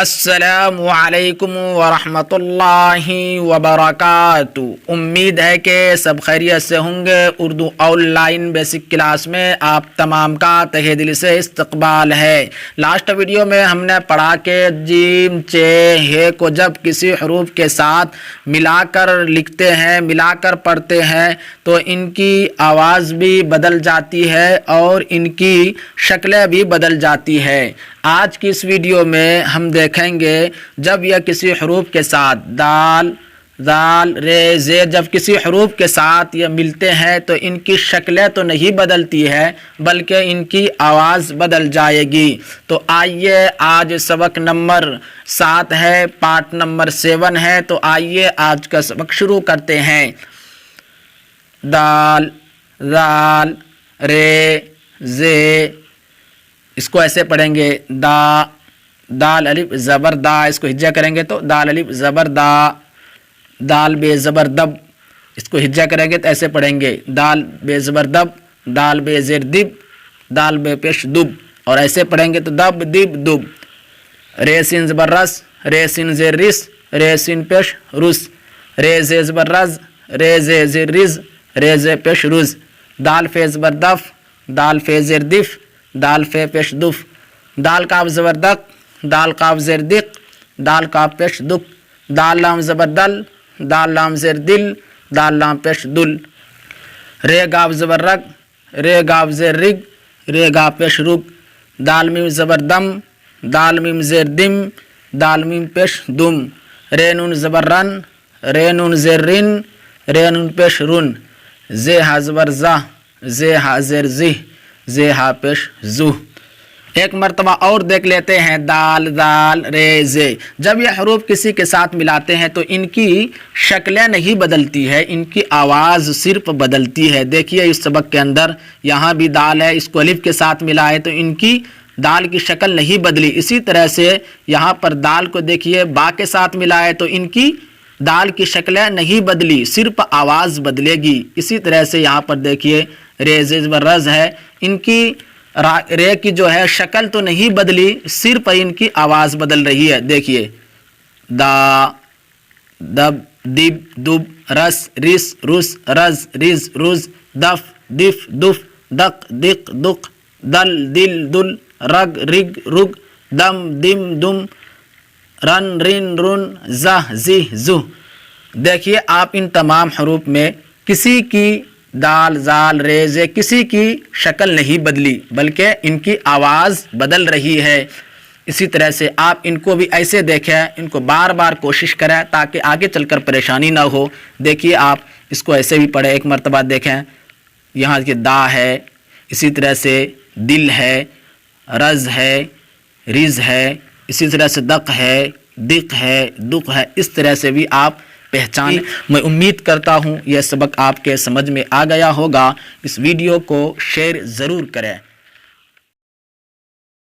السلام علیکم ورحمۃ اللہ وبرکاتہ۔ امید ہے کہ سب خیریت سے ہوں گے۔ Urdu on line basic class میں آپ تمام کا تہہ دل سے استقبال ہے۔ لاسٹ ویڈیو میں ہم نے پڑھا کہ جیم چے ہے کو جب کسی حروف کے ساتھ ملا کر لکھتے ہیں، ملا کر پڑھتے ہیں تو ان کی آواز بھی بدل جاتی ہے اور ان کی شکلیں بھی بدل جاتی ہے۔ آج کی اس ویڈیو میں ہم دیکھیں گے جب یہ کسی حروف کے ساتھ دال، ذال، رے، زے جب کسی حروف کے ساتھ یہ ملتے ہیں تو ان کی شکلیں تو نہیں بدلتی ہے بلکہ ان کی آواز بدل جائے گی۔ تو آئیے آج سبق نمبر 7 ہے، پارٹ نمبر 7 ہے، تو آئیے آج کا سبق شروع کرتے ہیں۔ دال، ذال، رے، زے، اس کو ایسے پڑھیں گے دا، دال الف زبر دا، اس کو ہجا کریں گے تو دال الف زبر دا، دال بے زبر دب، اس کو ہجا کریں گے تو ایسے پڑھیں گے دال بے زبر دب، دال بے زیر دب، دال بے پیش دب، اور ایسے پڑھیں گے تو دب دب دب۔ رے سین زبر رس، رے سین زیر رس، رے سین پیش رس، رے زے زبر رز، رے زے زیر رز، رے زے پیش رز۔ دال فے زبر دف، دال فے زیر دف، دال فے پیش دف۔ دال کاف زبر دق، دال کاف زیر دق، دال کاف پیش دق۔ دال لام زبر دل، دال لام زیر دل، دال لام پیش دل۔ رے گاف زبر رگ، رے گاف زیر رگ، رے گاف پیش رگ۔ دال میم زبر دم، دال میم زیر دم، دال میم پیش دم۔ رے نون زبر رن، رے نون زیر رن، رے نون پیش رن۔ زے ہا زبر زہ، زے ہا زیر زہ، زے ہا پیش زہ۔ ایک مرتبہ اور دیکھ لیتے ہیں دال، ذال، رے، زے جب یہ حروف کسی کے ساتھ ملاتے ہیں تو ان کی شکلیں نہیں بدلتی ہے، ان کی آواز صرف بدلتی ہے۔ دیکھیے اس سبق کے اندر یہاں بھی دال ہے، اس کو الف کے ساتھ ملائے تو ان کی دال کی شکل نہیں بدلی۔ اسی طرح سے یہاں پر دال کو دیکھیے با کے ساتھ ملائے تو ان کی دال کی شکلیں نہیں بدلی، صرف آواز بدلے گی۔ اسی طرح سے یہاں پر دیکھیے رے زے زبر رز ہے، ان کی رے کی جو ہے شکل تو نہیں بدلی، صرف ان کی آواز بدل رہی ہے۔ دیکھیے دا، دب، دب، دب، رس، رس، رس، رز، رز، رز، دف، دف، دف، دق، دق، دق، دل، دل، دل، رگ، رگ، رگ، دم، دم، دم، رن، رن، رن، زہ، زہ، زہ۔ دیکھیے آپ ان تمام حروف میں کسی کی دال، ذال، رے، زے کسی کی شکل نہیں بدلی بلکہ ان کی آواز بدل رہی ہے۔ اسی طرح سے آپ ان کو بھی ایسے دیکھیں، ان کو بار بار کوشش کریں تاکہ آگے چل کر پریشانی نہ ہو۔ دیکھیے آپ اس کو ایسے بھی پڑھیں، ایک مرتبہ دیکھیں یہاں کے دا ہے، اسی طرح سے دل ہے، رز ہے، رز ہے، اسی طرح سے دق ہے، دق ہے، دق ہے، اس طرح سے بھی آپ پہچان۔ میں امید کرتا ہوں یہ سبق آپ کے سمجھ میں آ گیا ہوگا۔ اس ویڈیو کو شیئر ضرور کریں۔